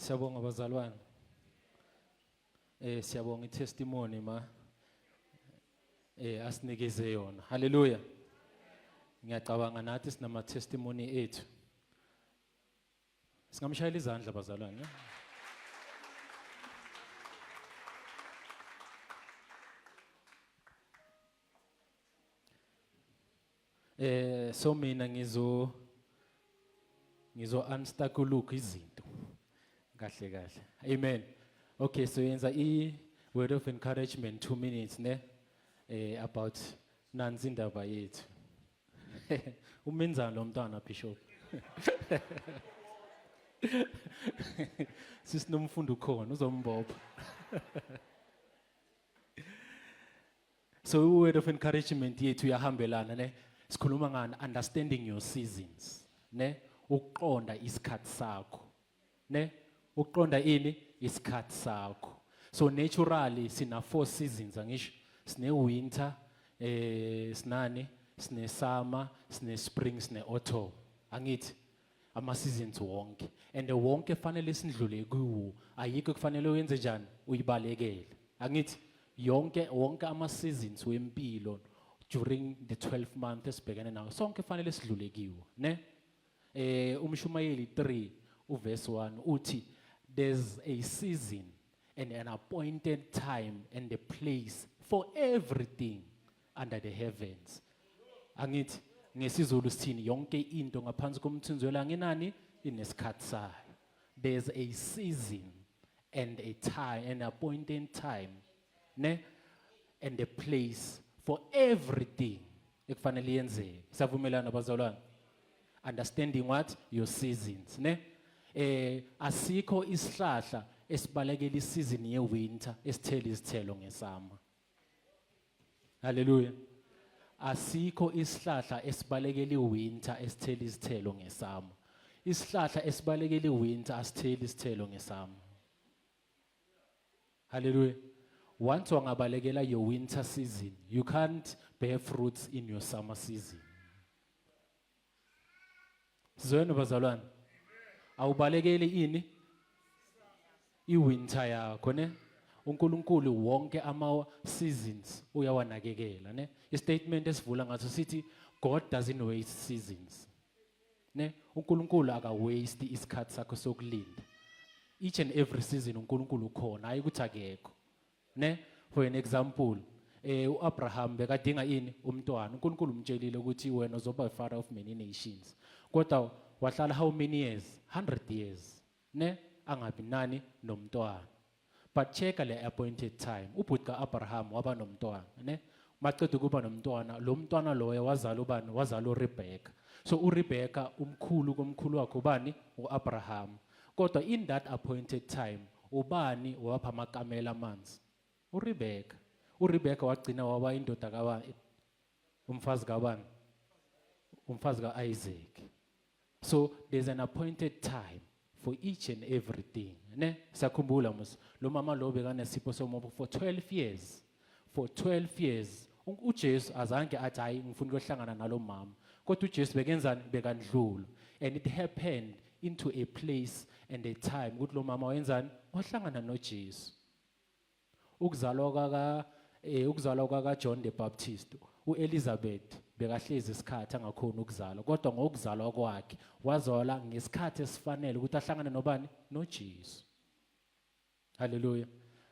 Siyabonga bazalwane. Siyabonga itestimony asinikeze yona. Hallelujah. Ngiyacabanga nathi sinama testimony ethu. Singamshayela izandla bazalwane. So mina ngizo unstuck izinto. Kahle. Amen. Okay, so yenza word of encouragement 2 minutes about nansi indaba yethu. Umenzani lo mntwana Bishop? Sisinomfundo khona uzombopha. So word of encouragement yethu yahambelana sikhuluma ngani understanding your seasons ukuqonda isikhathi sakho ukuqonda isikhathi sakho. So naturally sina 4 seasons angisho sine winter sine summer sine spring sine autumn angithi ama seasons wonke and wonke fanele sindlule kuwo ayikho kufanele uyenze njani uyibalekele angithi wonke ama seasons wempilo during the 12 months esibhekene nawo sonke fanele sidlule kiwo uMshumayeli 3 uverse 1 uthi there's a season and an appointed time and a place for everything under the heavens. Angithi ngesizulu sithini yonke into ngaphansi komthunzi welanga inani inesikhathi sayo. There's a season and a time, an appointed time and a place for everything ekufanele yenzeke. Siyavumelana bazalwane? Understanding what? Your seasons. Asikho isihlahla esibalekela isizini ye-winter esithela izithelo ngesama. Hallelujah. Asikho isihlahla esibalekela i-winter esithela izithelo ngesama. Isihlahla esibalekela i-winter asithela izithelo ngesama. Hallelujah. Once wangabalekela your winter season, you can't bear fruits in your summer season. Sizweni bazalwane? Awubalekele ini? I-winter yakho uNkulunkulu wonke ama seasons uyawanakekela I-statement esivula ngaso sithi God doesn't waste seasons. uNkulunkulu aka waste isikhathi sakho sokulinda. Each and every season uNkulunkulu ukhona hayi ukuthi akekho. For an example, uAbraham bekadinga umntwana. uNkulunkulu umtshelile ukuthi wena uzoba father of many nations. Kodwa wahlala how many years? 100 years. Angabi nani nomntwana. But check le appointed time. Ubhuti kaAbraham waba nomntwana, Maqeda ukuba nomntwana, lo mntwana loyo wazala ubani? Wazala uRebecca. So uRebecca umkhulu komkhulu wakhe ubani? uAbraham. Kodwa in that appointed time, ubani wapha amakamela amanzi? uRebecca. uRebecca wagcina waba indoda kabani? Umfazi kabani? Umfazi kaIsaac. So there's an appointed time for each and everything. Sakhumbula mos lo mama lo bekanesipho somobo for 12 years. For 12 years uJesu azange athi hayi ngifuna ukuhlangana nalo mama. Kodwa uJesu bekenzani? Bekandlula. And it happened into a place and a time ukuthi lo mama wenzani? Wahlangana noJesu. Ukuzalwa ka John the Baptist, uElizabeth bekahlezi isikhathi angakhona ukuzala kodwa ngokuzalwa kwakhe wazala ngesikhathi esifanele ukuthi ahlangane nobani? noJesu. Hallelujah.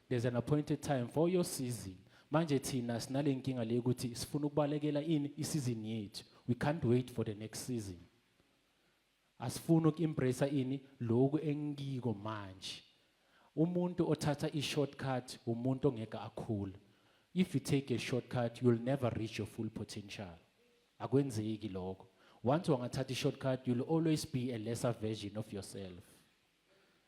There's an appointed time for your season. Manje thina sinale nkinga le ukuthi sifuna ukubalekela isizini yethu. We can't wait for the next season. Asifuna ukembrace lokhu engiko manje. Umuntu othatha i-shortcut umuntu ongeke akhule. If you take a shortcut, you'll never reach your full potential. Akwenzeki lokho. Once wangathatha i-shortcut, you'll always be a lesser version of yourself.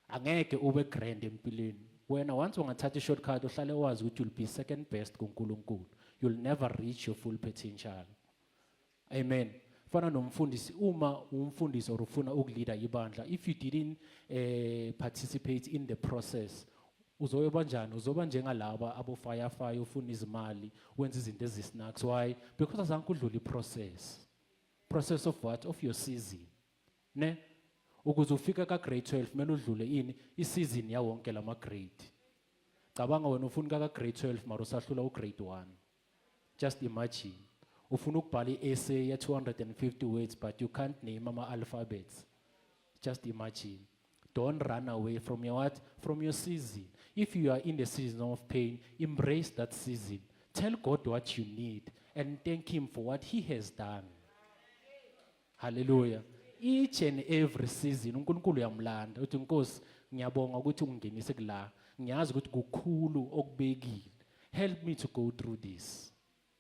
Angeke ube grand empilweni. Wena once wangathatha i-shortcut uhlale wazi ukuthi you'll be second best kuNkulunkulu. You'll never reach your full potential. Amen. Fana nomfundisi uma umfundisi or ufuna ukuleader ibandla, if you didn't participate in the process, uzoba njani? Uzoba njengalaba abo fire ufuna izimali wenza izinto ezisnacks. Why? Because azange udlula process of what? Of your season. ukuze ufika ka grade 12 kumele udlule ini isizini ya wonke lama grade. Cabanga wena ufuna ka grade 12 mara usahlula u grade 1. Just imagine ufuna ukubhala i-essay ya 250 words but you can't name ama alphabets. Just imagine. Don't run away from your what? From your season. If you are in the season of pain, embrace that season. Tell God what you need and thank him for what he has done. Hallelujah. Each and every season uNkulunkulu uyamlanda uthi Nkosi ngiyabonga ukuthi ungingenise kula. Ngiyazi ukuthi kukhulu okubekile. Help me to go through this.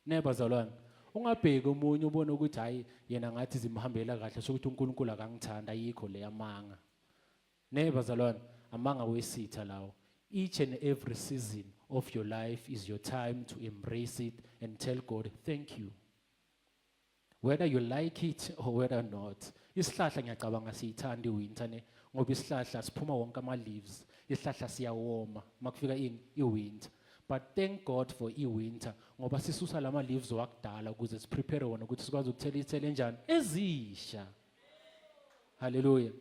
Nebazalwane, ungabheki umunye ubone ukuthi hayi yena ngathi zimhambela kahle sokuthi uNkulunkulu akangithanda ayikho le yamanga. Nebazalwane, amanga wesitha lawo. Each and every season of your life is your time to embrace it and tell God thank you. Whether you like it or whether not. Isihlahla ngiyacabanga siyithanda iwinter ne ngoba isihlahla siphuma wonke ama leaves. Isihlahla siyawoma makufika iwinter. But thank God for iwinter ngoba sisusa lama leaves wakudala ukuze siprepare wona ukuthi sikwazi ukuthela ithele enjani ezisha. Hallelujah.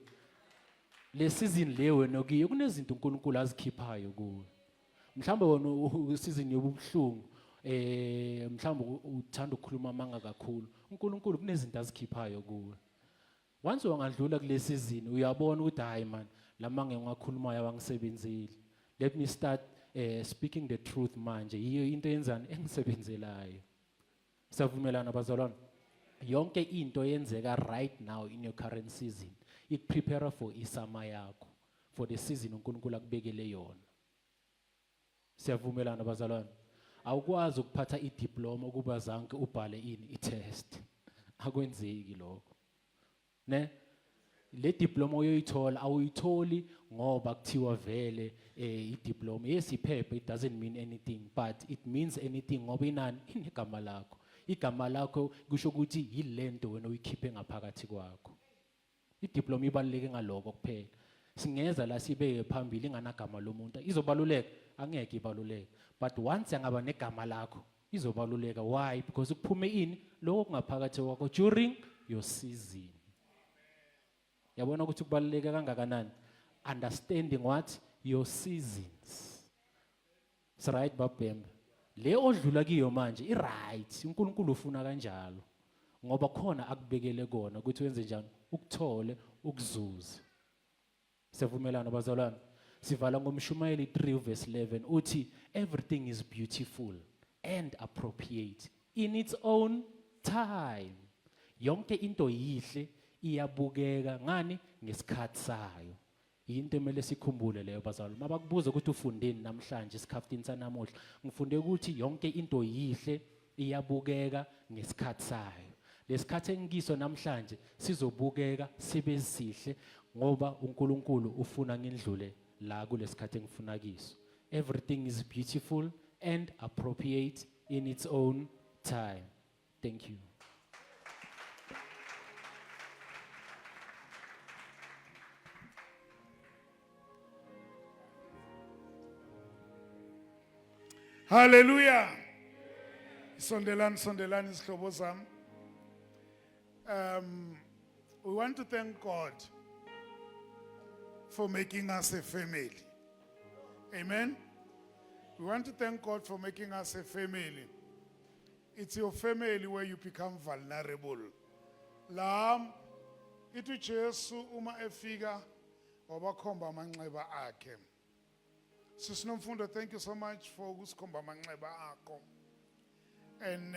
Le season le wena kuyiyo kunezinto uNkulunkulu azikhiphayo kuwe. Mhlawumbe wona season yobuhlungu mhlawumbe uthanda ukukhuluma amanga kakhulu. uNkulunkulu kunezinto azikhiphayo kuwe. Once wangadlula kule season uyabona ukuthi hayi man lamanga engakhulumayo abangisebenzeli. Let me start speaking the truth manje. Yiyo into yenzani engisebenzelayo. Savumelana bazalwane. Yonke into yenzeka right now in your current season. It prepare for isama yakho, for the season uNkulunkulu akubekele yona. Siyavumelana bazalwane. Awukwazi ukuphatha idiploma ukuba zanke ubhale ini itest. Akwenzeki lokho. Ne? Le diploma uyoyithola awuyitholi ngoba kuthiwa vele idiploma yesiphepha it doesn't mean anything but it means anything ngoba inani inegama lakho. Igama lakho kusho ukuthi yilento wena uyikhiphe ngaphakathi kwakho. Idiploma ibaluleke ngaloko kuphela. Singeza la sibeke phambili inganagama lomuntu. Izobaluleka angeke ibaluleke. But once yangaba negama lakho izobaluleka. Why? Because kuphume ini lokho kungaphakathi kwakho during your season. Yabona ukuthi kubaluleke kangakanani? Understanding what? Your seasons. It's right babembe. Le odlula kiyo manje i-right. uNkulunkulu ufuna kanjalo. Ngoba khona akubekele kona ukuthi wenze njani? Ukuthole, ukuzuza. Sivumelana bazalwane. Sivala ngoMshumayeli 3 verse 11 uthi everything is beautiful and appropriate in its own time. Yonke into yihle iyabukeka ngani ngesikhathi sayo. Into emele sikhumbule leyo bazalwane. Mabakubuza ukuthi ufundeni namhlanje isikhaftini sanamuhla. Ngifunde ukuthi yonke into yihle iyabukeka ngesikhathi sayo. Lesikhathi engikiso namhlanje sizobukeka sibe sihle ngoba uNkulunkulu ufuna ngindlule la kulesikhathi engifuna kiso. Everything is beautiful and appropriate in its own time. Thank you. Hallelujah. Sondelani isihlobo sami. We want to thank God for making us a family. Amen. We want to thank God for making us a family. It's your family where you become vulnerable. La itu Jesu uma efika wabakhomba amanxeba akhe. Sisinomfundo, thank you so much for ukusikhomba amanxeba akho. And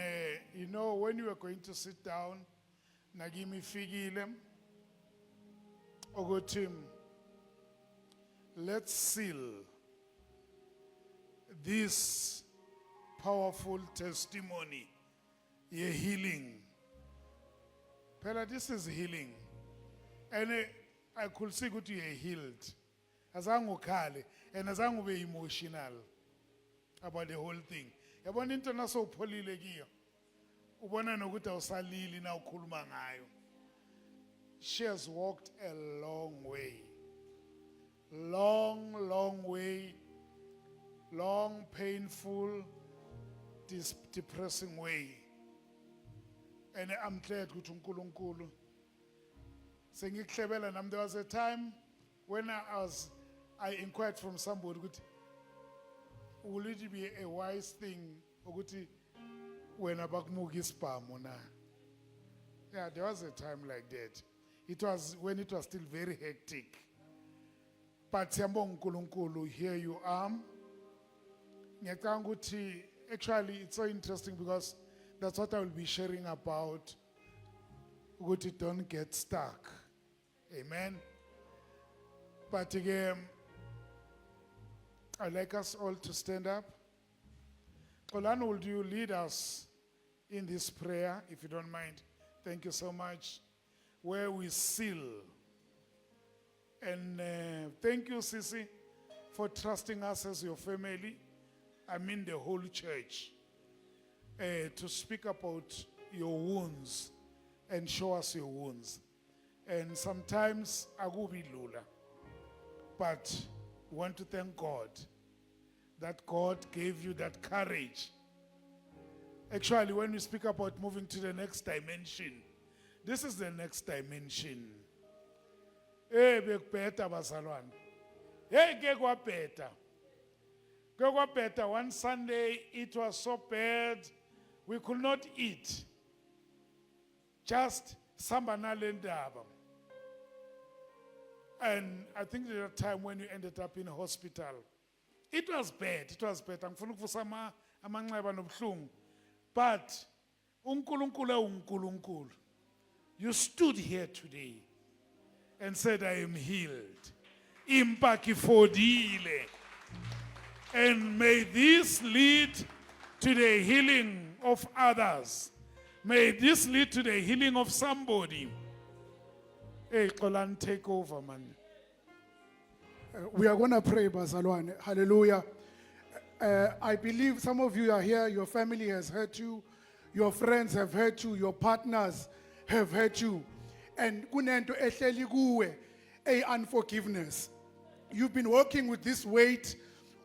you know, when you are going to sit down, nagimi fikile ukuthi let's seal this powerful testimony, ye healing. Phela, this is healing. And I could see that you are healed. Azange ukhale and azange ube emotional about the whole thing. Yabona into naso upholile kiyo. Ubona nokuthi awusalili na ukhuluma ngayo. She has walked a long way. Long way. Long, painful, depressing way. And I'm glad ukuthi uNkulunkulu Sengikuhlebela nami, there was a time when I inquired from somebody, ukuthi, will it be a wise thing ukuthi wena bakumuka isibhamu na? Yeah, there was a time like that. It was when it was still very hectic. But siyambonga uNkulunkulu, here you are. Ngiyacabanga ukuthi actually it's so interesting because that's what I will be sharing about. Ukuthi don't get stuck. Amen. But again, I'd like us all to stand up. Kolani, would you lead us in this prayer, if you don't mind? Thank you so much. Where we seal. And thank you, Sisi, for trusting us as your family. I mean the whole church. To speak about your wounds and show us your wounds. And sometimes akubi lula. But we want to thank God that God gave you that courage. Actually, when we speak about moving to the next dimension, this is the next dimension. Hey, bekubheda bazalwane. Hey, ke kwabheda. Ke kwabheda. One Sunday, it was so bad, we could not eat. Just sambana lendaba. And I think there was a time when you ended up in a hospital. It was bad. It was bad. Angifuna ukuvusa amanxeba nobuhlungu. But uNkulunkulu, you stood here today and said, I am healed. Impaki fodile. And may this lead to the healing of others. May this lead to the healing of somebody. Hey, Kolan, take over, man. We are going to pray, Bazalwane. Hallelujah. I believe some of you are here, your family has hurt you, your friends have hurt you, your partners have hurt you. And kunento ehleli kuwe, unforgiveness. You've been working with this weight,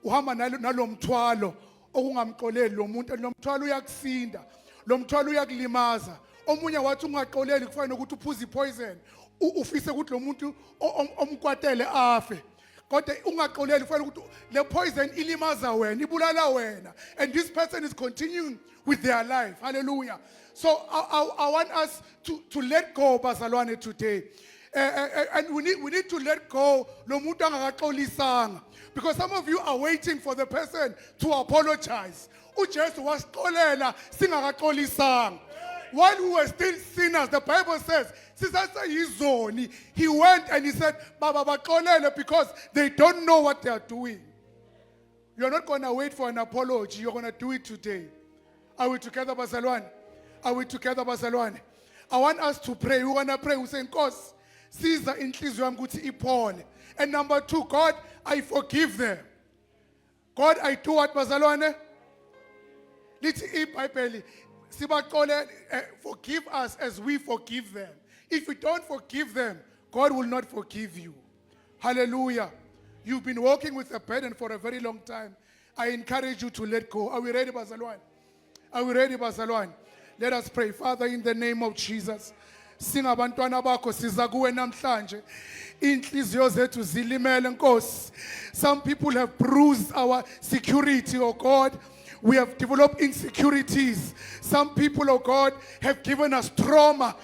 uhamba nalomthwalo, okungamxoleli lo muntu, lo mthwalo uyakusinda, lo mthwalo uyakulimaza. Omunye wathi ungaxoleli kufanele ukuthi uphuze poison, ufise ukuthi lo muntu omkwatele afe. Kodwa ungaxoleli kufanele ukuthi le poison ilimaza wena, ibulala wena. And this person is continuing with their life. Hallelujah. So I want us to let go, Bazalwane, today. And we need to let go lo muntu angakaxolisanga. Because some of you are waiting for the person to apologize. UJesu wasixolela singakaxolisanga. While we were still sinners, the Bible says, he went and he said, Baba baxolele, because they don't know what they are doing. You're not going to wait for an apology. You're going to do it today. Are we together, Bazalwane? Are we together, Bazalwane? I want us to pray. We want to pray. We say, Nkosi, siza inhliziyo yami ukuthi iphole. And number 2, God, I forgive them. God, I do what, Bazalwane? Lithi iBhayibheli sibaxole, forgive us as we forgive them. If we don't forgive them, God will not forgive you. Hallelujah. You've been walking with a burden for a very long time. I encourage you to let go. Are we ready, Bazalwane? Are we ready, Bazalwane? Let us pray. Father, in the name of Jesus. Singabantwana bakho siza kuwe namhlanje. Inhliziyo zethu zilimele Nkosi. Some people have bruised our security, oh God. We have developed insecurities. Some people, oh God, have given us trauma.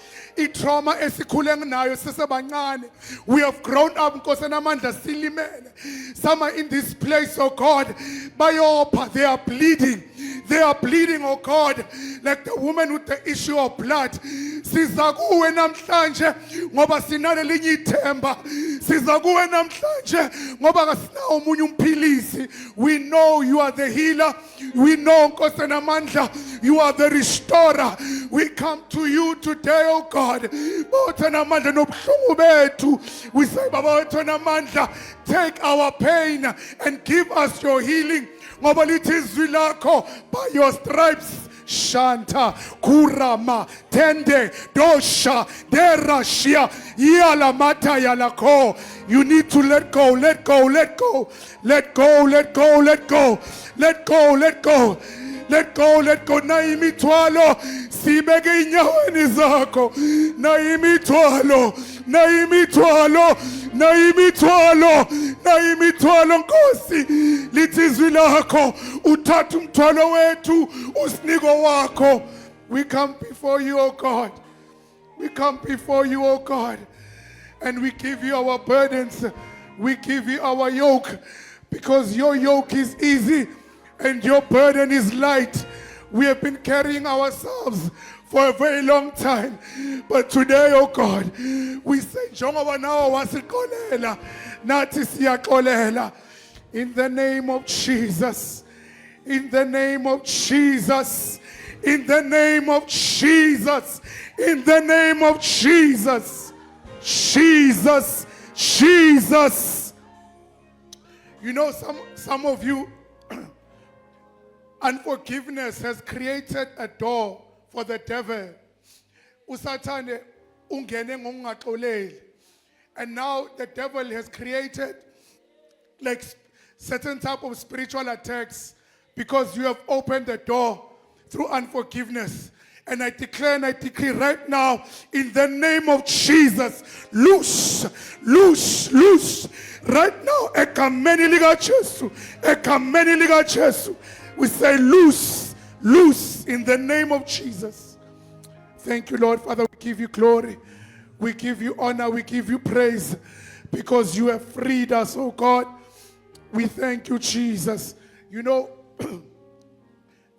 Trauma esikhule nayo sisebancane. We have grown up Nkosi namandla silimele. Some are in this place, oh God. Bayopha, they are bleeding. They are bleeding, oh God, like the woman with the issue of blood. Siza kuwe namhlanje ngoba sinale linye ithemba. Siza kuwe namhlanje ngoba kasinawo omunye umphilisi. We know you are the healer. We know Nkosi namandla, you are the restorer. We come to you today, oh God. Bawuthi namandla nobuhlungu bethu. We say, Baba wethu namandla, take our pain and give us your healing. Ngoba lithi izwi lakho, by your stripes Shanta, Kurama, Tende, Dosha, Derashia, Yalamata Yalako. You need to let go, let go, let go, let go, let go, let go, let go, let go. Let go, let go. Na imithwalo sibeke inyaweni zakho. Na imithwalo nayimithwalo, nayimithwalo, nayimithwalo Nkosi. Lithi izwi lakho, uthatha umthwalo wethu, usiniko wakho. We come before you, O God. We come before you, O God. And we give you our burdens. We give you our yoke. Because your yoke is easy and your burden is light. We have been carrying ourselves for a very long time. But today, oh God, we say, "Njengoba nawe wasixolela, nathi siyaxolela." In the name of Jesus. In the name of Jesus. In the name of Jesus. In the name of Jesus. Jesus. Jesus. You know, some of you, unforgiveness has created a door for the devil. Usathane ungene ngokungaxoleli. And now the devil has created like certain type of spiritual attacks because you have opened the door through unforgiveness. And I declare and I decree right now, in the name of Jesus, loose, loose, loose. Right now, ekameni lika Jesu, ekameni lika Jesu. We say loose, loose in the name of Jesus. Thank you, Lord. Father, we give you glory. We give you honor. We give you praise because you have freed us, oh God. We thank you, Jesus. You know,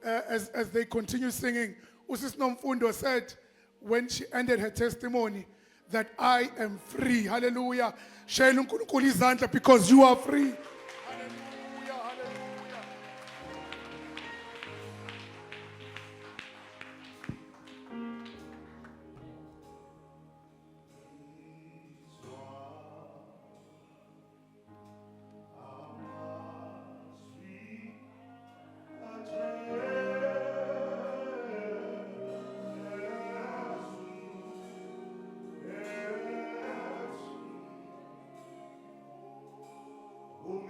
as they continue singing, Usis Nomfundo said when she ended her testimony that I am free. Hallelujah. Shayela uNkulunkulu izandla because you are free. Hallelujah. Hallelujah. Oh,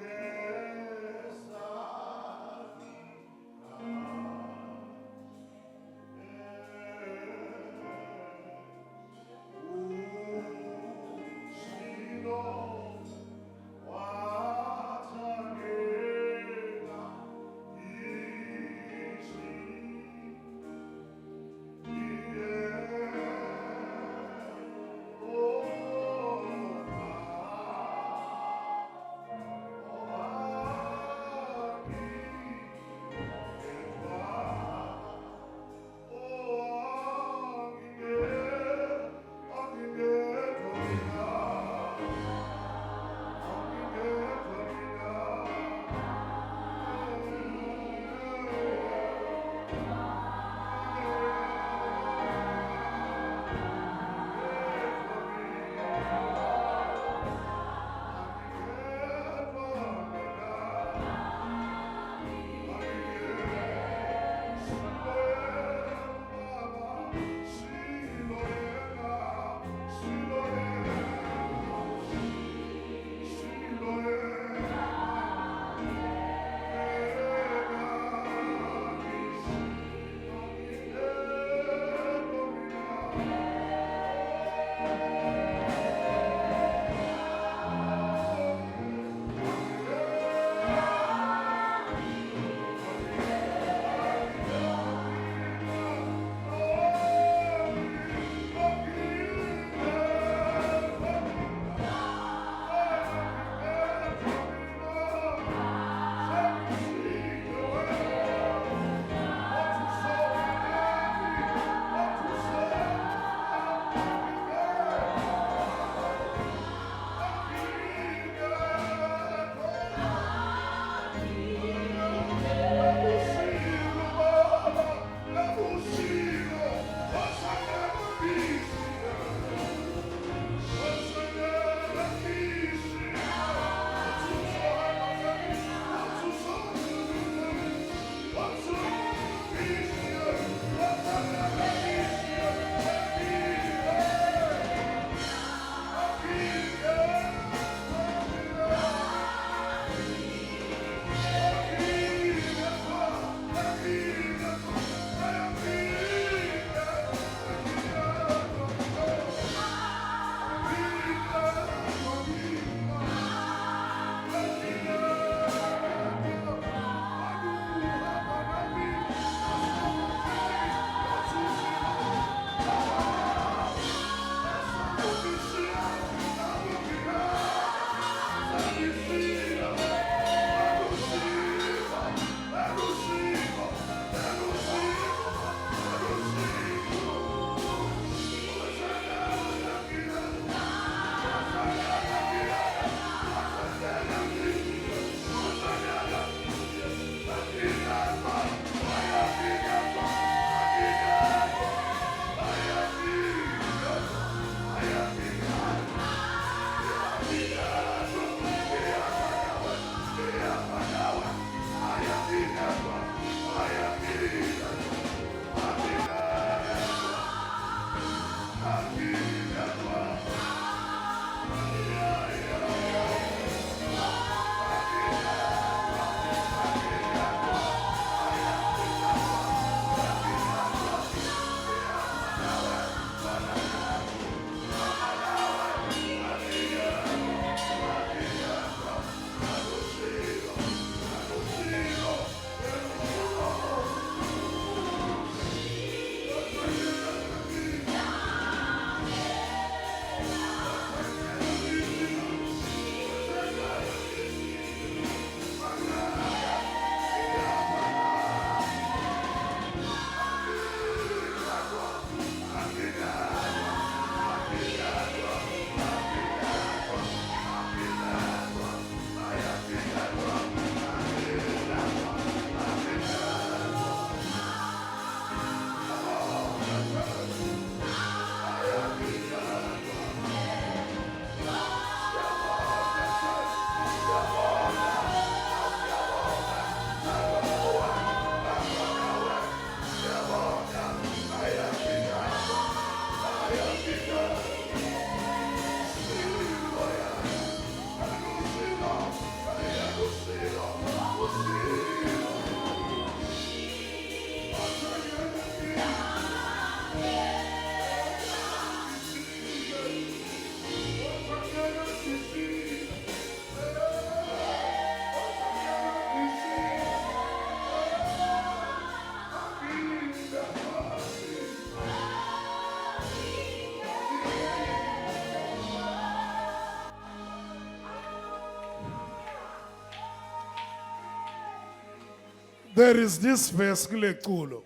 There is this verse kule culo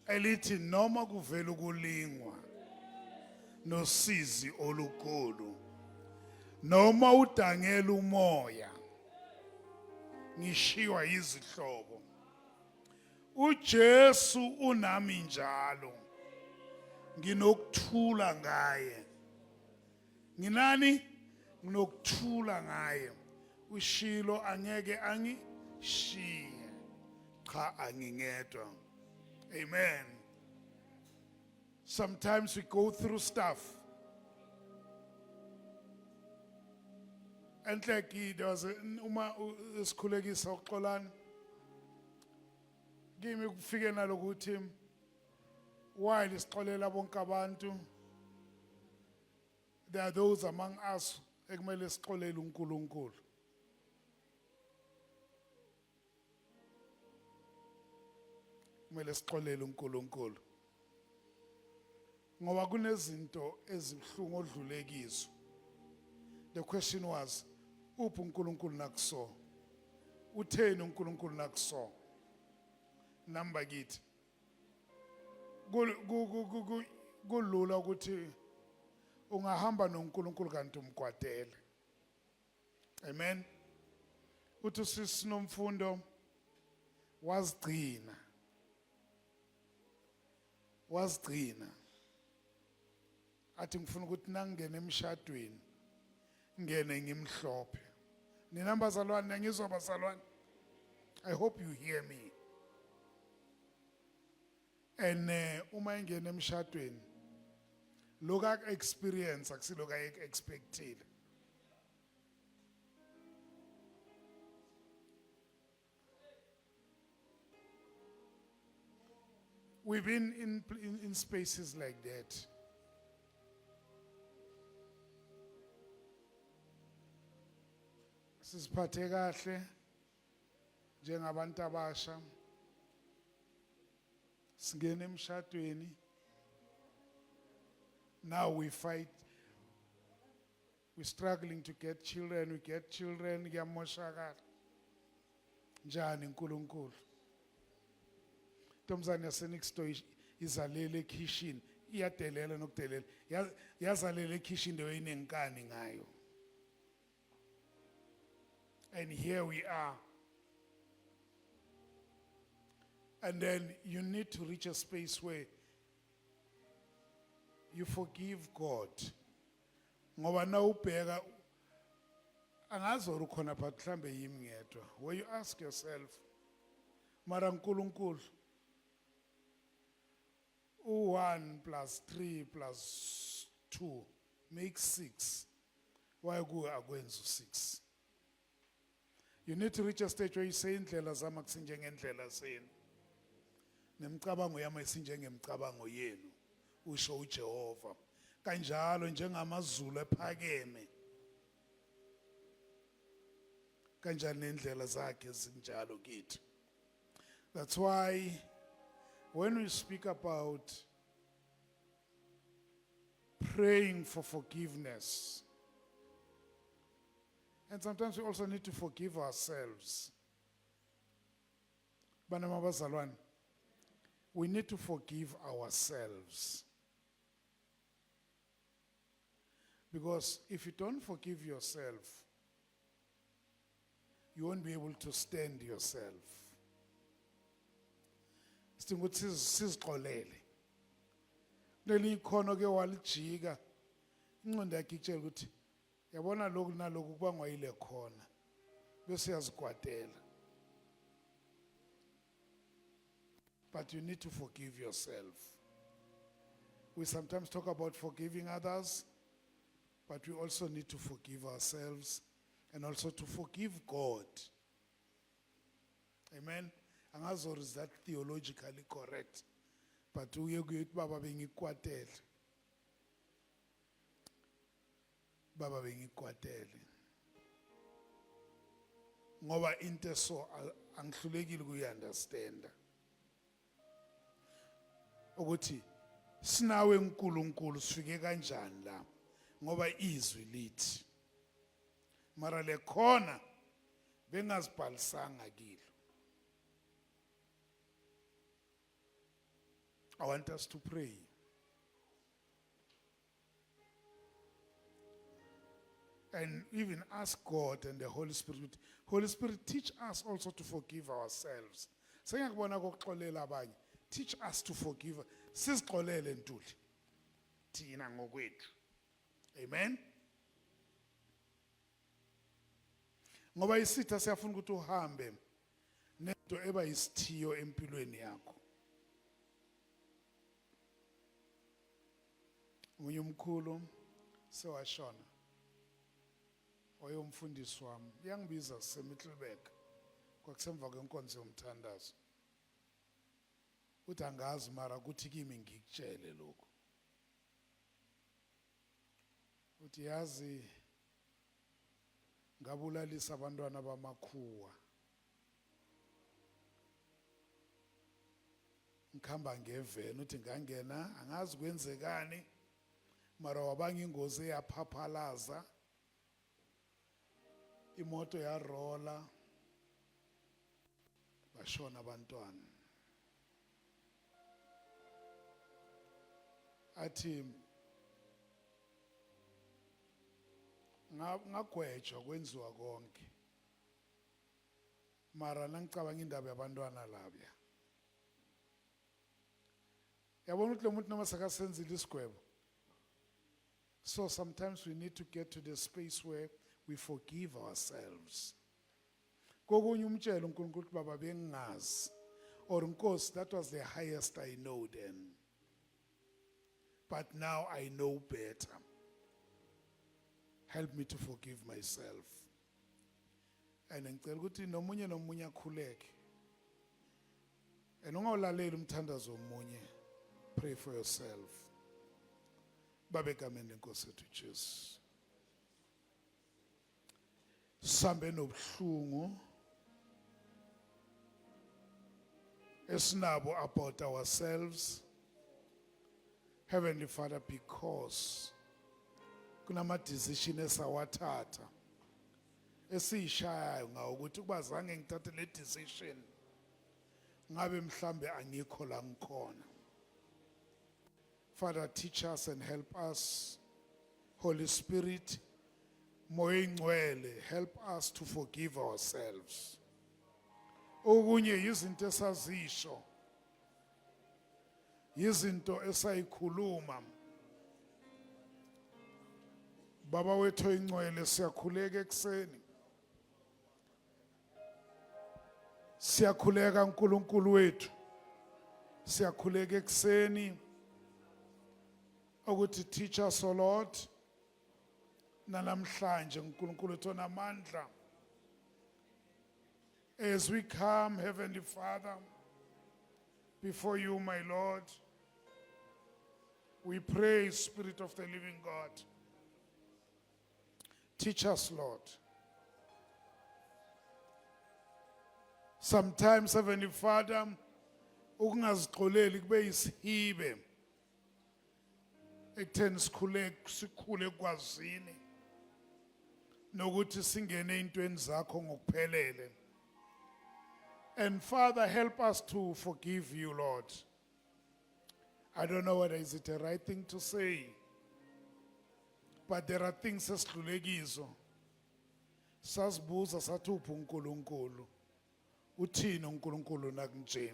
elithi noma kuvela ukulingwa nosizi olukhulu noma udangela umoya ngishiwa izihlobo uJesu unami njalo nginokuthula ngaye nginani nginokuthula ngaye ushilo angeke angishiye cha angingedwa. Amen. Sometimes we go through stuff. And like there was uma isikhulekisa uXolani kimi kufike nalokuthi while isixolela bonke abantu there are those among us ekumele sixolele uNkulunkulu. Kumele sixolele uNkulunkulu ngoba kunezinto ezibhlungu odlulekizo. The question was uphi uNkulunkulu nakuso, utheni uNkulunkulu nakuso. Number kithi kulula ukuthi ungahamba noNkulunkulu kanti umgwadele. Amen. Uthi sisinomfundo wazigcina athi ngifuna ukuthi nangene emshadweni ngene ngimhlophe. Nina bazalwane ngizwa bazalwane, I hope you hear me. And uma ingene emshadweni loka experience akusiloka expected. We've been in spaces like that. Sisiphathe kahle njengabantu abasha. Singene emshadweni. Now we fight. We're struggling to get children. We get children. Kuyamoshakala. Njani uNkulunkulu. Tomzane yasenext door izalele kitchen. Iyadelela nokudelela. Yazalele kitchen the way inenkani ngayo. And here we are. And then you need to reach a space where you forgive God. Ngoba na ubheka angazori khona pha mhlambe yimi ngedwa. Where you ask yourself, mara uNkulunkulu 1 plus 3 plus 2 makes 6. Why go akwenza 6? You need to reach a stage where you say indlela zami akusinjengendlela zenu. Nemicabango yami isinjengemicabango yenu. Usho uJehova. Kanjalo njengamazulu ephakeme. Kanjalo nendlela zakhe zinjalo kithi. That's why when we speak about praying for forgiveness, and sometimes we also need to forgive ourselves. Bana mabazalwane, we need to forgive ourselves. Because if you don't forgive yourself, you won't be able to stand yourself. Sidinga ukuthi sizixolele. Leli ikhono ke walijika. Ingqondo yakhe itshela ukuthi yabona lokhu nalokhu kubangwa yile khona. Bese yazigwadela. But you need to forgive yourself. We sometimes talk about forgiving others, but we also need to forgive ourselves and also to forgive God. Amen. Angazor is that theologically correct? But uye kuyithi baba bengikwatele. Baba bengikwatele. Ngoba into so angihlulekile kuyiunderstanda. Ukuthi sinawe uNkulunkulu sifike kanjani la ngoba izwi lithi mara le khona bengazibhalisanga kilo I want us to pray. And even ask God and the Holy Spirit. Holy Spirit, teach us also to forgive ourselves. Sengiyakubona kokuxolela abanye. Teach us to forgive. Sizixolele ntuli. Thina ngokwethu. Amen. Ngoba isitha siyafuna ukuthi uhambe nento eba isithiyo empilweni yakho. Umunye umkhulu sewashona. Oyomfundisi wami yangibiza seMiddelburg kwakusemva kwenkonzo yomthandazo. Uthi angazi mara ukuthi kimi ngikutshele lokho. Uthi yazi ngabulalisa abantwana bamakhuwa. Ngikhamba ngeveni uthi ngangena angazi kwenzekani mara wabanga ingozi eyaphaphalaza. Imoto yarola bashona abantwana. Athi ngagwetshwa kwenziwa konke mara nangicabanga indaba yabantwana labya. Yabona ukuthi lo muntu noma sakasenzile isigwebo. So sometimes we need to get to the space where we forgive ourselves. Kokunye umtshela uNkulunkulu ukuthi baba bengingazi or Nkosi, that was the highest I know then. But now I know better. Help me to forgive myself. And ngicela ukuthi nomunye akhuleke. And ungawulaleli umthandazo omunye. Pray for yourself. Baba egameni lenkosi yethu Jesu. Sambe nobuhlungu esinabo about ourselves, Heavenly Father, because kunama decision esawathatha esiyishayayo ngawo ukuthi kuba zange ngithathe le decision ngabe mhlambe angikho la ngikhona. Father, teach us and help us. Holy Spirit, Moya Ngcwele, help us to forgive ourselves. Okunye izinto esazisho, izinto esayikhuluma. Baba wethu oyingcwele, siyakhuleka ekseni. Siyakhuleka uNkulunkulu wethu. Siyakhuleka ekseni ukuthi teach us, O Lord. Nalamhlanje uNkulunkulu wethu onamandla. As we come, Heavenly Father, before you, my Lord, we pray, Spirit of the living God. Teach us, Lord. Sometimes, Heavenly Father, ukungazixoleli kube yisihibe ekutheni sikhule kwazini nokuthi singene ey'ntweni zakho ngokuphelele. And Father, help us to forgive you, Lord. I don't know whether is it a right thing to say, but there are things esidlulekizo. Sasibuza sathi uphi uNkulunkulu. Uthini uNkulunkulu nakunje.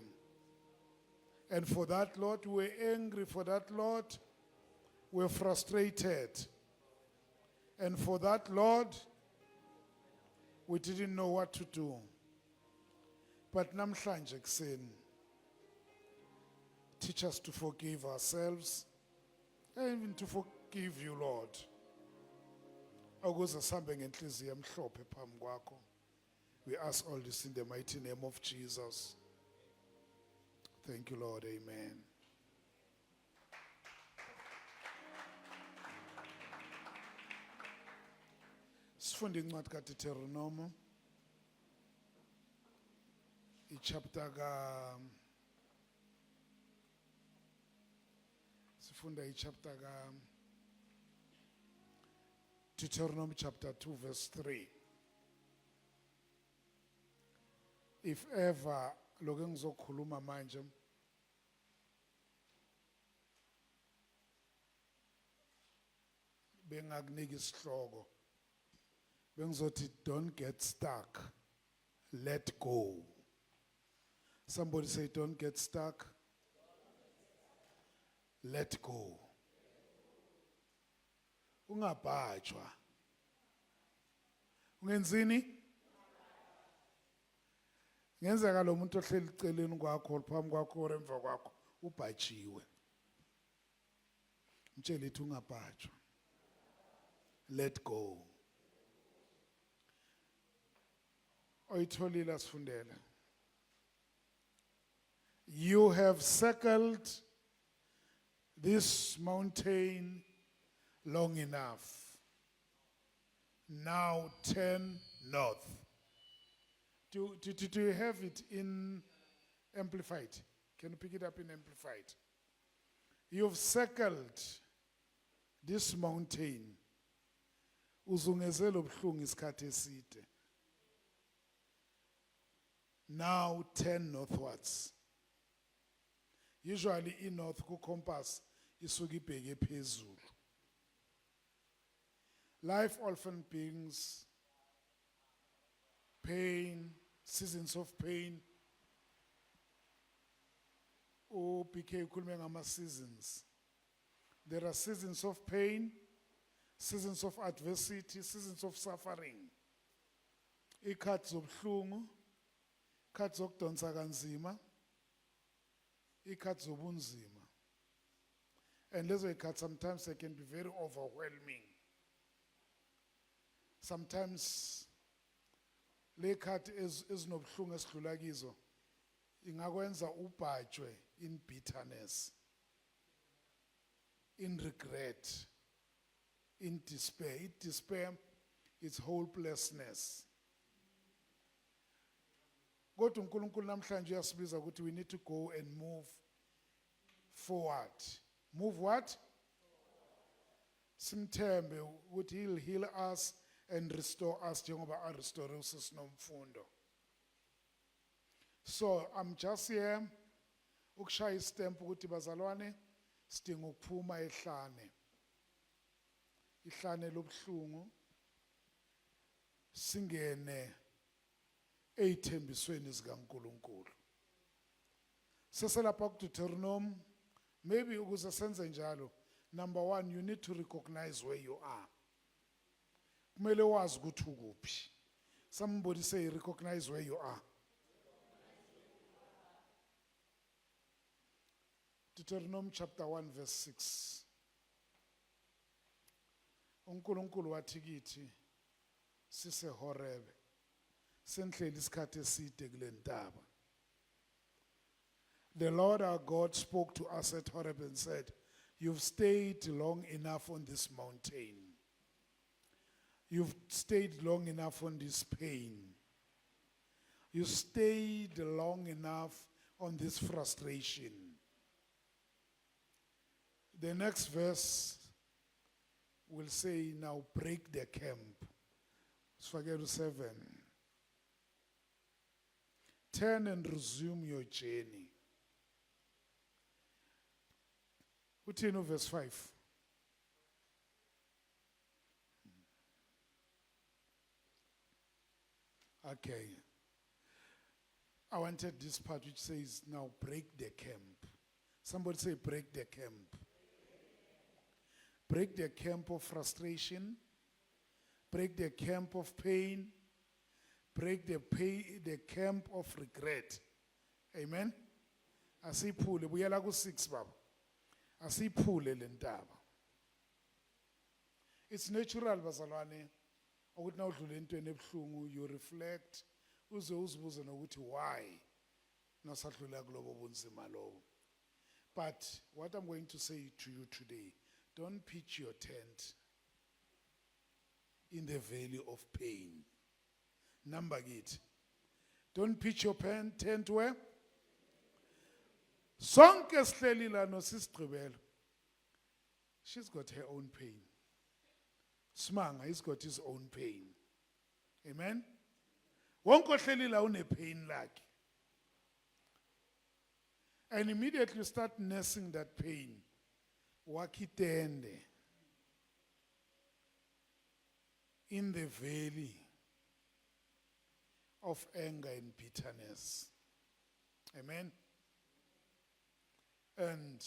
And for that, Lord, we were angry. For that, Lord, we were frustrated. And for that, Lord, we didn't know what to do. But namhlanje kuseni, teach us to forgive ourselves and even to forgive you, Lord. Ukuze sihambe ngenhliziyo emhlophe phambi kwakho. We ask all this in the mighty name of Jesus. Thank you, Lord. Amen. Sifunda incwadi kaDeuteronomy, ichapter ka sifunda ichapter ka Deuteronomy chapter 2 verse 3. If ever loke ngizokhuluma manje bengakunika isihloko bengizothi don't get stuck, let go. Somebody say don't get stuck, let go. Ungabhajwa. Ungenzini? Ngenzeka lo muntu ohleli eceleni kwakho phambi kwakho or emva kwakho ubhajiwe. Mtshele ithi ungabhajwa. Let go. Oyitholile asifundele. You have circled this mountain long enough. Now turn north. Do you have it in Amplified? Can you pick it up in Amplified? You've circled this mountain. Uzungezelo buhlungu isikhathi eside. Now turn northwards. Usually in north ku compass isuka ibheke phezulu. Life often brings pain, seasons of pain. Oh, PK ukhulume ngama seasons. There are seasons of pain, seasons of adversity, seasons of suffering. Ikhathi zobhlungu, ikhathi zokudonsa kanzima, ikhathi zobunzima. And lezo ikhathi sometimes they can be very overwhelming. Sometimes le khathi ezinobhlungu esidlula kizo ingakwenza ubhajwe in bitterness, in regret, in despair. Despair is hopelessness. Kodwa uNkulunkulu namhlanje uyasibiza ukuthi we need to go and move forward. Move what? Simthembe ukuthi he'll heal us and restore us njengoba restore usinomfundo. So I'm just here ukushaya istamp ukuthi bazalwane sidinga ukuphuma ehlane. Ihlane lobhlungu singene eyithembisweni zikaNkulunkulu. Seselapha kuDeuteronomy, maybe ukuze senze njalo, number 1, you need to recognize where you are. Kumele wazi ukuthi ukuphi. Somebody say recognize where you are. Deuteronomy chapter 1 verse 6. uNkulunkulu wathi kithi sise Horebe senhleli isikhathi eside kule ntaba. The Lord our God spoke to us at Horeb and said, you've stayed long enough on this mountain. You've stayed long enough on this pain. You stayed long enough on this frustration. The next verse will say, now break the camp. Sfagero 7. Turn and resume your journey. Uthini verse 5. Okay. I wanted this part which says, now break the camp. Somebody say, break the camp. Break the camp of frustration. Break the camp of pain. Break the camp of regret. Amen. Asiphule buyela ku 6 baba. Asiphule lentaba. It's natural bazalwane ukuthi na udlule entweni ebuhlungu you reflect uze uzibuze nokuthi why nasadlula kulobo bunzima lobo. But what I'm going to say to you today, don't pitch your tent in the valley of pain. Number 8. Don't pitch your tent where? Sonke sihleli la noSisigqibelo. She's got her own pain. Smanga, he's got his own pain. Amen? Wonke ohleli la une pain lakhe. And immediately you start nursing that pain. Wakitende. in the valley of anger and bitterness. Amen. And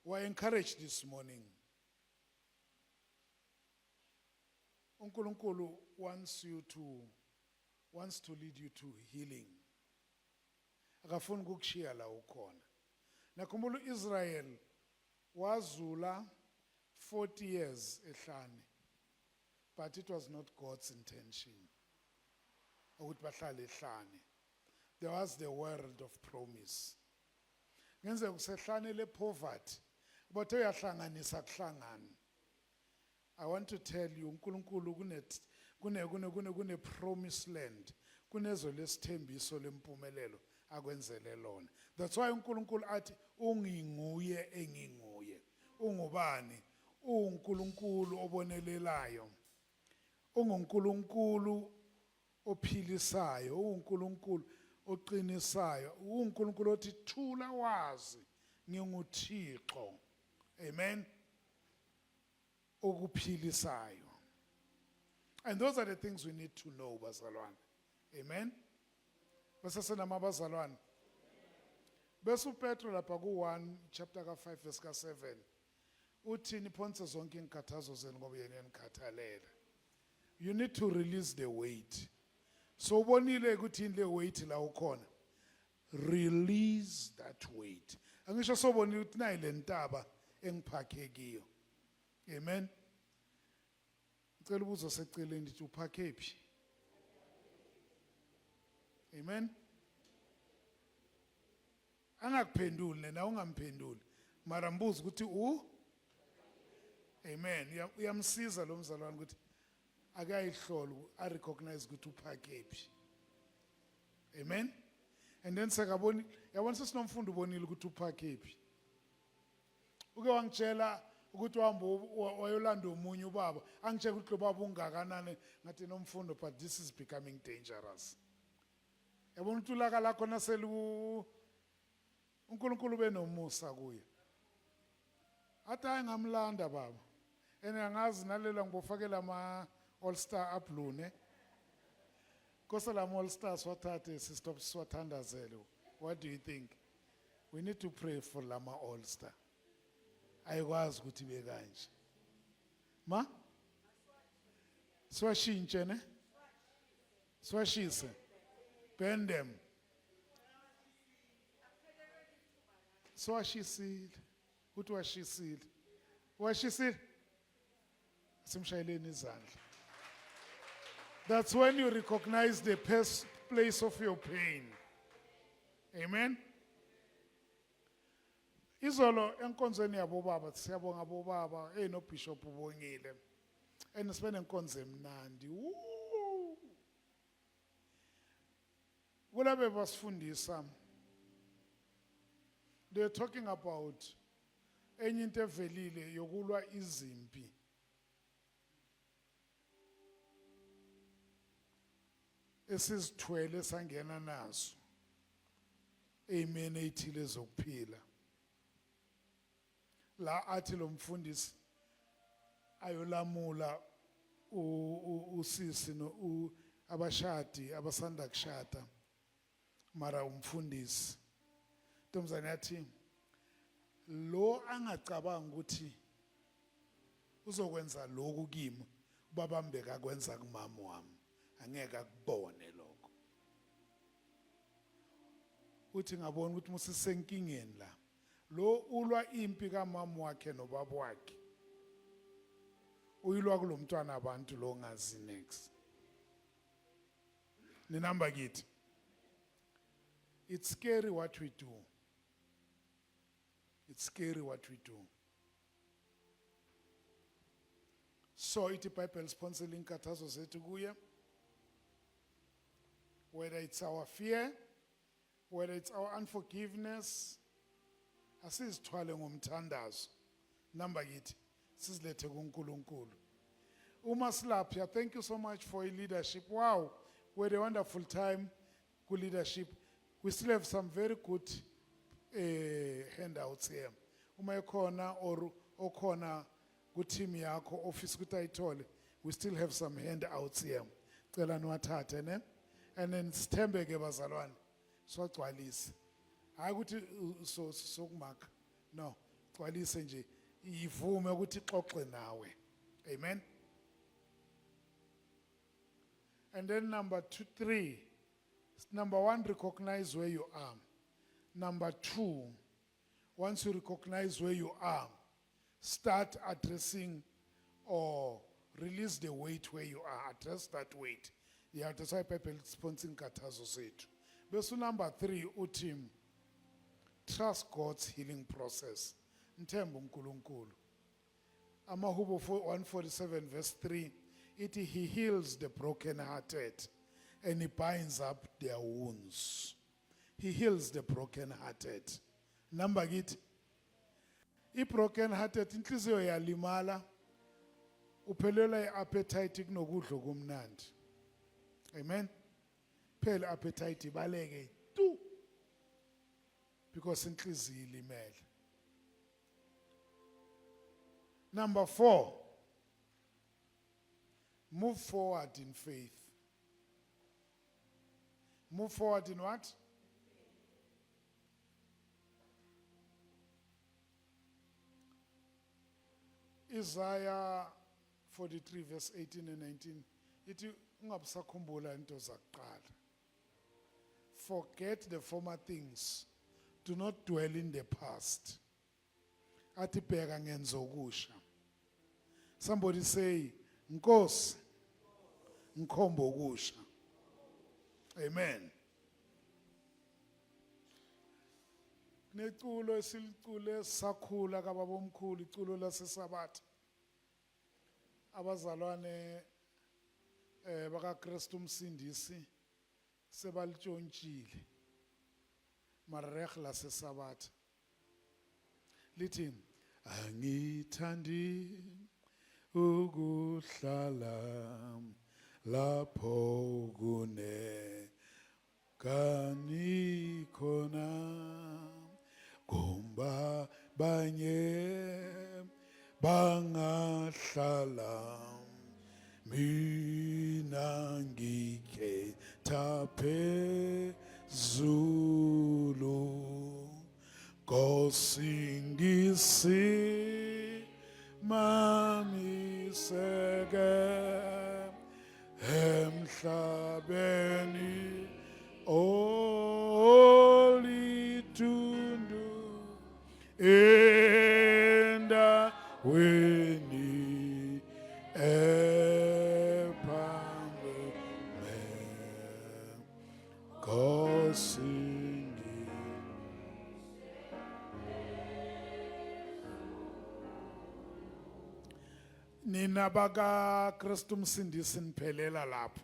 we're encouraged this morning. uNkulunkulu wants to lead you to healing. Akafuni ukukushiya la ukhona. Nakhumbula uIsrael wazula 40 years ehlane. But it was not God's intention. Ukuthi bahlale ehlane. There was the world of promise. Ngenze kusehlane le poverty. But uyahlanganisa kuhlangana. I want to tell you, uNkulunkulu kune promised land. Kunezo lesithembiso lempumelelo akwenzele lona. That's why uNkulunkulu athi unginguye enginguye. Ungubani? UNkulunkulu obonelelayo. UNkulunkulu ophilisayo, uNkulunkulu oqinisayo, uNkulunkulu othi thula wazi nginguThixo. Amen. Okuphilisayo. And those are the things we need to know, bazalwane. Amen. Bese senama bazalwane. Bese uPetro lapha ku1 chapter ka5 verse ka7. Uthi niphonse zonke inkathazo zenu ngoba yena enikhathalela. You need to release the weight. So ubonile ukuthi le weight la ukhona. Release that weight. Angisho sobonile ukuthi nayi lentaba engiphakekiyo. Amen. Ngicela ubuzo seceleni ukuthi uphake phi? Amen. Angakuphenduli na ungamphenduli. Mara mbuzo ukuthi Amen. Uyamsiza lo mzalwane ukuthi akayihlola I recognize ukuthi uphake phi. Amen. And then sekaboni yabona sesinomfundo ubonile ukuthi uphake phi. Uke wangitshela ukuthi wayolanda umunye ubaba angitshela ukuthi ubaba ungakanani ngathi nomfundo but this is becoming dangerous. Yabona utulaka lakho naselu uNkulunkulu benomusa kuye. Athi ngamlanda baba. Angazi nalela ngibofakela ama All Star ablue ne. Kosa la All Stars wathathe sistop swathandazelo. What do you think? We need to pray for Lama All Star. Ayikwazi ukuthi be kanje. Ma? Swashintshe ne? Swashise. Bend them. Swashisile. Uthi washisile. Washisile. Simshayeleni izandla. That's when you recognize the place of your pain. Amen. Izolo enkonzweni yabo baba siyabonga abobaba no bishop ubongile. Sibe nenkonzo emnandi. Kulabe basifundisa. They're talking about enye into evelile yokulwa izimpi. Esizithwele sangena nazo. Amen ethile zokuphila. La athi lo mfundisi ayolamula usisi no abashadi abasanda kushada mara umfundisi Ntombazane yathi lo angacabanga ukuthi uzokwenza lokhu kimi babambeka kwenza kumama wami angeke akubone lokho uthi ngabona ukuthi musisenkingeni la lo ulwa impi kamama wakhe nobaba wakhe uyilwa kulomntwana abantu lo ngazi next ni number kithi it's scary what we do. It's scary what we do. So ithi Bible sponsoring inkathazo zethu kuye. Whether it's our fear, whether it's our unforgiveness, asizithwale ngomthandazo. Number kithi sizilethe kuNkulunkulu. Uma Slapya, thank you so much for your leadership. Wow, we had a wonderful time with leadership. We still have some very good handouts here. Uma ekhona or okhona ku-team yakho office ukuthi ayithole, we still have some handouts here. Cela niwathathe ne? And then sithembe ke bazalwane siwagcwalise. Hayi ukuthi sokumaka. No, gcwalise nje. Ivume ukuthi ixoxe nawe. Amen. And then number 3, number 1, recognize where you are. Number 2, once you recognize where you are, start addressing or release the weight where you are. Address that weight. Yeah, that's why people sponsoring Katazo said. But number 3, utim, trust God's healing process. Ntembu nkulunkulu. Amahubo 147 verse 3. He heals the brokenhearted and he binds up their wounds. He heals the brokenhearted. Number git. I brokenhearted inhliziyo yalimala uphelela iappetite kunokudla okumnandi. Amen. Phela appetite ibaleke tu because inhliziyo ilimele. Number 4, move forward in faith. Move forward in what? Isaiah 43 verse 18 and 19. Ithi ungabusakhumbula into zakuqala. Forget the former things. Do not dwell in the past. Athi bheka ngenza okusha. Somebody say, Nkosi, ngikhomba okusha. Amen. Neculo esilicule sakhula kababa omkhulu iculo laseSabatha. Abazalwane baka Kristu umsindisi sebalithontshile. Marekh laseSabatha. Lithi angithandi ukuhlala lapho kune kani khona kumba banye bangahlala mina ngikhetha phezulu Kosingisi mami sege emhlabeni olitundu endaweni ephambe Kosingi nina baka Kristu umsindisi niphelela lapho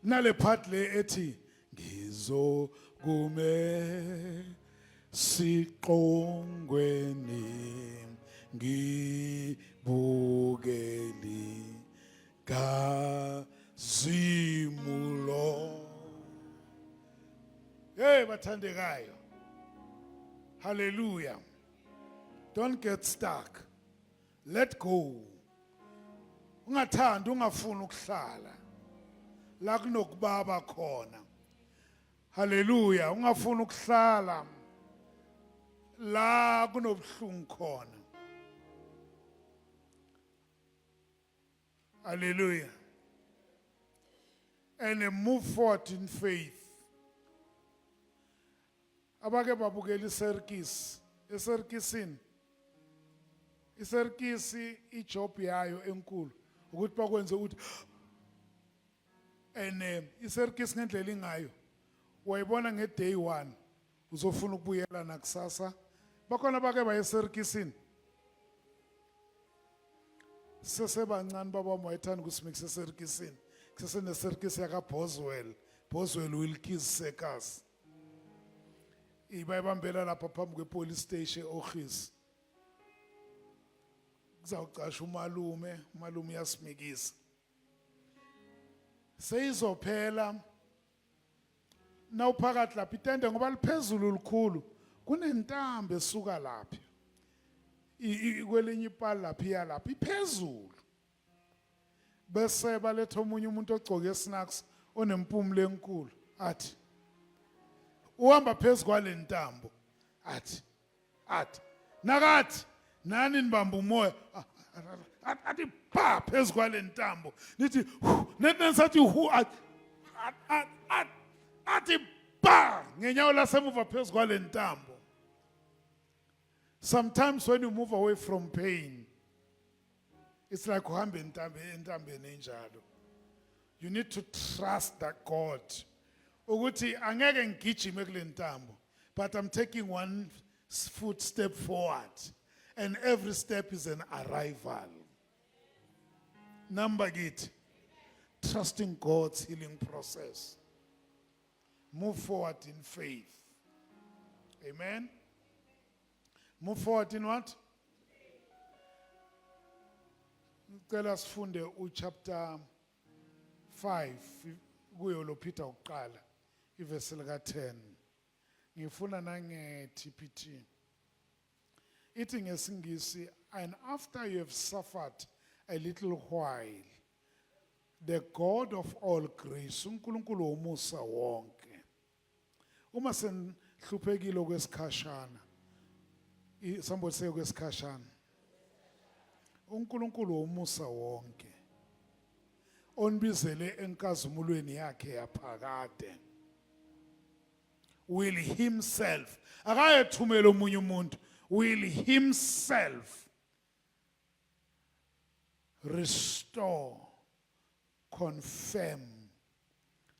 nale part le ethi ngizokume siqongweni ngibukeli kazimulo. Hey bathandekayo, hallelujah. Don't get stuck. Let go. Ungathanda ungafuni ukuhlala la kunokubaba khona. Hallelujah. Ungafuni ukuhlala la kunobuhlungu khona. Hallelujah. And move forward in faith. Abake babukela iserkis. Eserkisini iserkisi ijob yayo enkulu ukuthi bakwenze ukuthi iserkisi ngendlela ingayo wayibona ngeday 1 uzofuna ukubuyela nakusasa. Bakhona bake bayeserkisini sesebancane babami wayethanda ukusimikisa eserkisini kuseseneserkisi yaka Boswell Wilkes Circus ibayibambela lapha phambi kwepolice station eOgis. Kuzawucasha umalume uyasimikisa seyizophela nawuphakathi lapha itende ngoba liphezulu likhulu kunentambo esuka lapha kwelinye ipali lapha lapha iphezulu. Bese baletha omunye umuntu ogcoke snacks onempumlo enkulu athi uhamba phezulu kwale ntambo athi nakathi nani nibamba umoya athi pa phezulu kwale ntambo nithi nesathi athi pa ngenyawo lasemuva phezulu kwale ntambo. Sometimes when you move away from pain, it's like uhambe entambeni enjalo. You need to trust that God. Ukuthi angeke ngigijime kule ntambo, but I'm taking one footstep forward, and every step is an arrival. Number eight, trusting God's healing process. Move forward in faith. Amen. Move forward in what? Tell us funde chapter 5 kuyo lo Peter uqala ivesi lika 10. Ngifuna nange TPT. Ithi ngesingisi, and after you have suffered a little while, the God of all grace, uNkulunkulu womusa wonke, uma senhluphekile okwesikhashana, somebody say okwesikhashana, uNkulunkulu womusa wonke onibizele enkazimulweni yakhe yaphakade will himself, akayethumela omunye umuntu, will himself restore, confirm,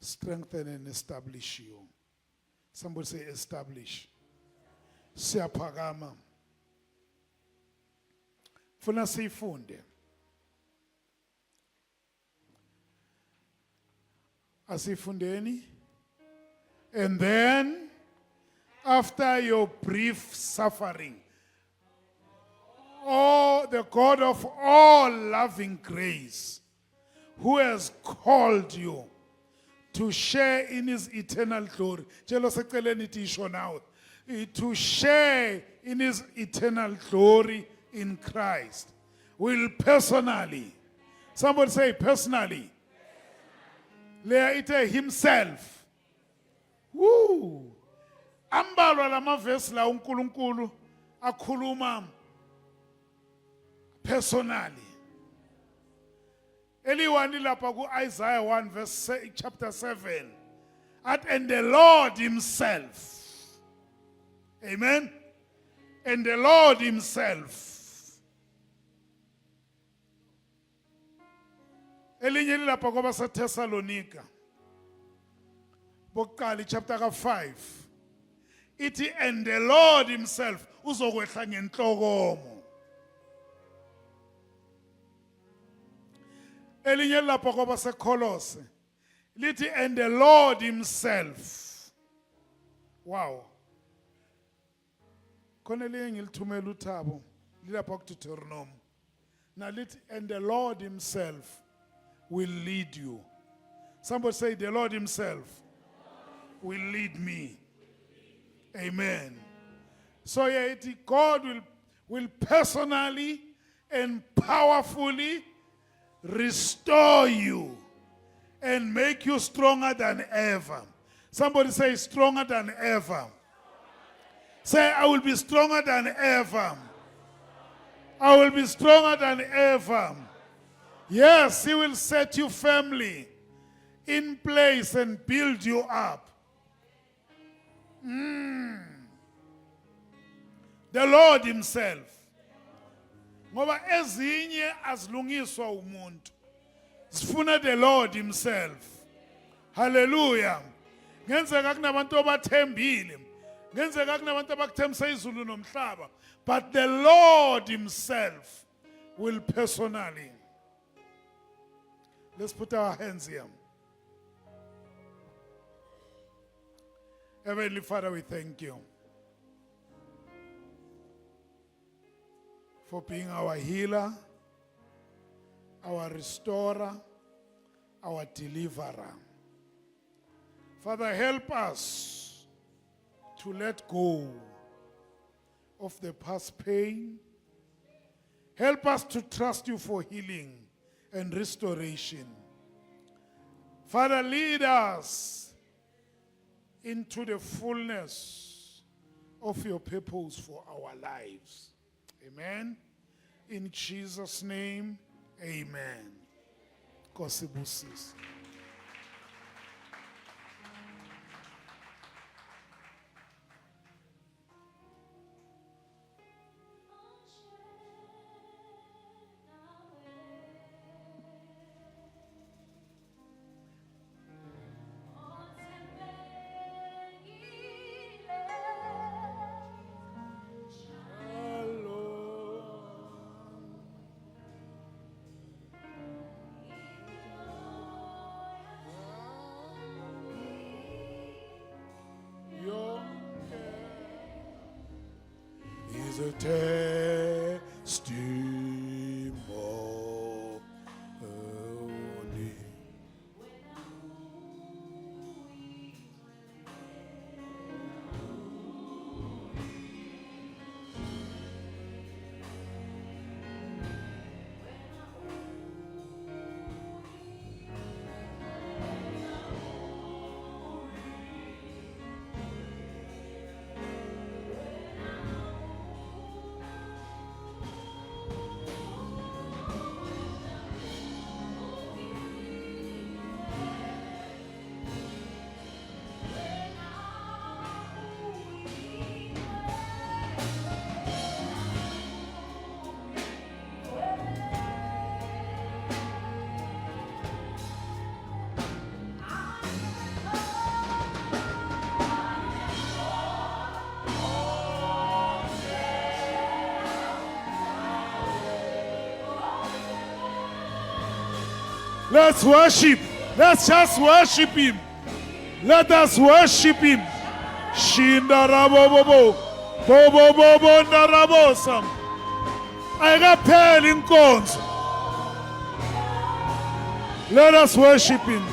strengthen and establish you. Somebody say establish. Siyaphakama. Funa sifunde. Asifundeni. And then, after your brief suffering, oh, the God of all loving grace, who has called you to share in his eternal glory. To share in his eternal glory in Christ, will personally, somebody say personally, lea ite himself. Woo! Ambalwa lama verse la uNkulunkulu akhuluma personally. Eliwani lapha ku Isaiah 1 verse chapter 7. And the Lord himself. Amen. And the Lord himself. Elinye lapha kwaba seThessalonika. Bokuqala chapter 5. Ithi and the Lord himself uzokwehla ngenhlokomo. Elinye lapha kwaba seKolose. Lithi and the Lord himself. Wow. Khona liye ngilithumela uThabo lilapha kuDeuteronomy. Now lithi and the Lord himself will lead you. Somebody say the Lord himself will lead me. Amen. So yeah, God will personally and powerfully restore you and make you stronger than ever. Somebody say stronger than ever. Say, I will be stronger than ever. I will be stronger than ever. Yes, he will set you firmly in place and build you up. The Lord himself. Ngoba ezinye azilungiswa umuntu. Sifuna the Lord himself. Hallelujah. Ngenzeka kunabantu abathembile. Ngenzeka kunabantu abakuthembisa izulu nomhlaba. But the Lord himself will personally. Let's put our hands here. Heavenly Father, we thank you for being our healer, our restorer, our deliverer. Father, help us to let go of the past pain, Help us to trust you for healing and restoration. Father, lead us into the fullness of your purpose for our lives. Amen. In Jesus' name, amen. Kosibusisi. Is a testimony. Let's worship. Let's just worship him. Let us worship him. Shinda rabobobo. Bobo bobo ndarabosam. Ayikapheli inkonzo. Let us worship him.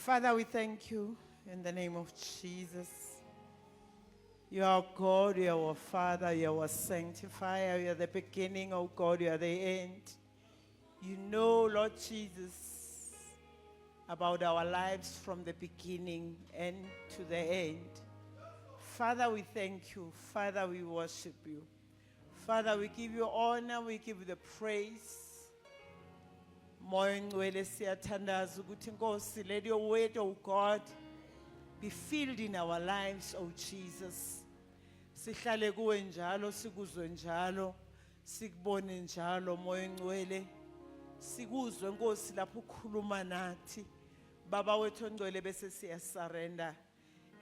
Father, we thank you in the name of Jesus. You are God, you are our Father, you are our sanctifier, you are the beginning, oh God, you are the end. You know, Lord Jesus, about our lives from the beginning and to the end. Father, we thank you. Father, we worship you. Father, we give you honor, we give you the praise. Moya ngcwele siyathandaza ukuthi Nkosi, let your word, oh God, be filled in our lives, oh Jesus. Sihlale kuwe njalo, sikuzwe njalo, sikubone njalo moya ngcwele. Sikuzwe Nkosi lapho ukhuluma nathi. Baba wethu ongcwele bese siyasurrender.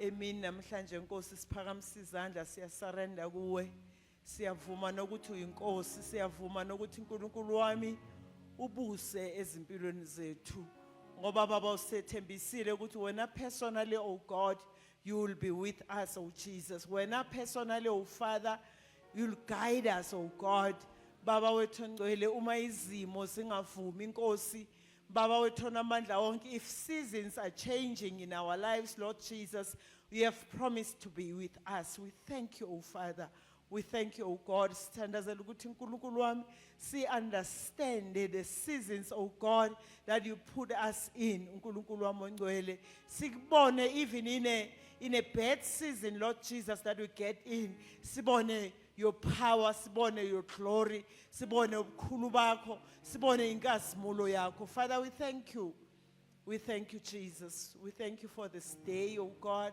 Emini namhlanje Nkosi siphakamisa izandla siyasurrender kuwe. Siyavuma nokuthi uyinkosi, siyavuma nokuthi uNkulunkulu wami ubuse ezimpilweni zethu. Ngoba baba usethembisile ukuthi wena personally, oh God, you will be with us, oh Jesus. Wena personally, oh Father, you'll guide us, oh God. Baba wethu ongcwele uma izimo zingavumi Nkosi, Baba wethu onamandla wonke, if seasons are changing in our lives, Lord Jesus, you have promised to be with us. We thank you, oh Father. We thank you, oh God. Sithandazela ukuthi uNkulunkulu wami, see understand the seasons, oh God, that you put us in. uNkulunkulu wami ongcwele, sikubone even in a bad season, Lord Jesus, that we get in. Sibone your power, sibone your glory, sibone ubukhulu bakho, sibone inkazimulo yakho. Father, we thank you. We thank you, Jesus. We thank you for this day, oh God.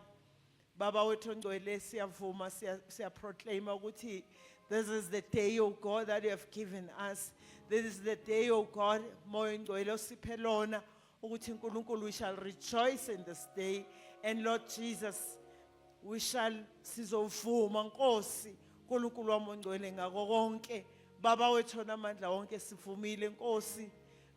Baba wethu ongcwele siyavuma siyaproclaim ukuthi this is the day, oh God, that you have given us. This is the day, oh God, moya ongcwele osiphe lona ukuthi uNkulunkulu, we shall rejoice in this day. And Lord Jesus, we shall sizovuma Nkosi uNkulunkulu wami ongcwele ngako konke. Baba wethu onamandla wonke sivumile Nkosi.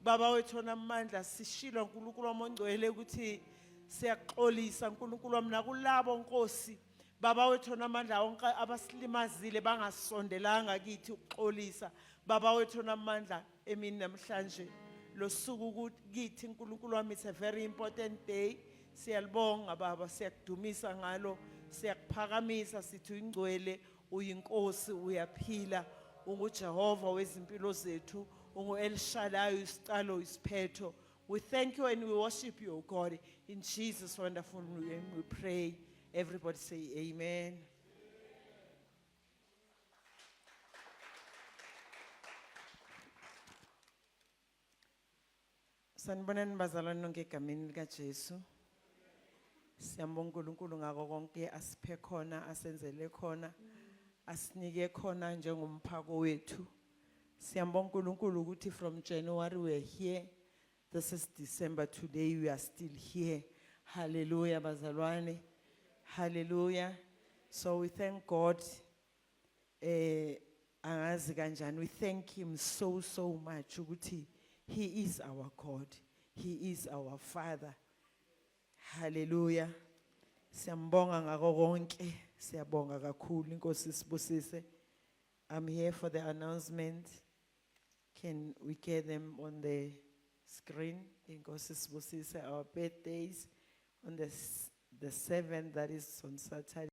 Baba wethu onamandla sishilo uNkulunkulu wami ongcwele ukuthi siyaxolisa uNkulunkulu wami nakulabo Nkosi. Baba wethu onamandla wonke abasilimazile bangasondelanga kithi ukuxolisa. Baba wethu onamandla emini namhlanje lo suku kithi uNkulunkulu wami, it's a very important day. Siyalibonga baba, siyakudumisa ngalo, siyakuphakamisa sithi uyingcwele, uyinkosi, uyaphila, unguJehova wezimpilo zethu, ungu-El Shaddai, isicalo, isiphetho. We thank you and we worship you, O God. In Jesus' wonderful name we pray. Everybody say amen. Sanibonani bazalwane nonke egameni likaJesu. Siyambonga uNkulunkulu ngako konke asiphe khona, asenzele khona, asinike khona njengomphako wethu. Siyambonga uNkulunkulu ukuthi from January we are here. This is December, today we are still here. Hallelujah, bazalwane. Hallelujah. So we thank God. Angazi kanjani, we thank him so much ukuthi he is our God. He is our Father. Hallelujah. Siyambonga ngako konke. Siyabonga kakhulu inkosi sibusise. I'm here for the announcement. Can we get them on the screen? Inkosi sibusise, our birthdays on the 7th, that is on Saturday.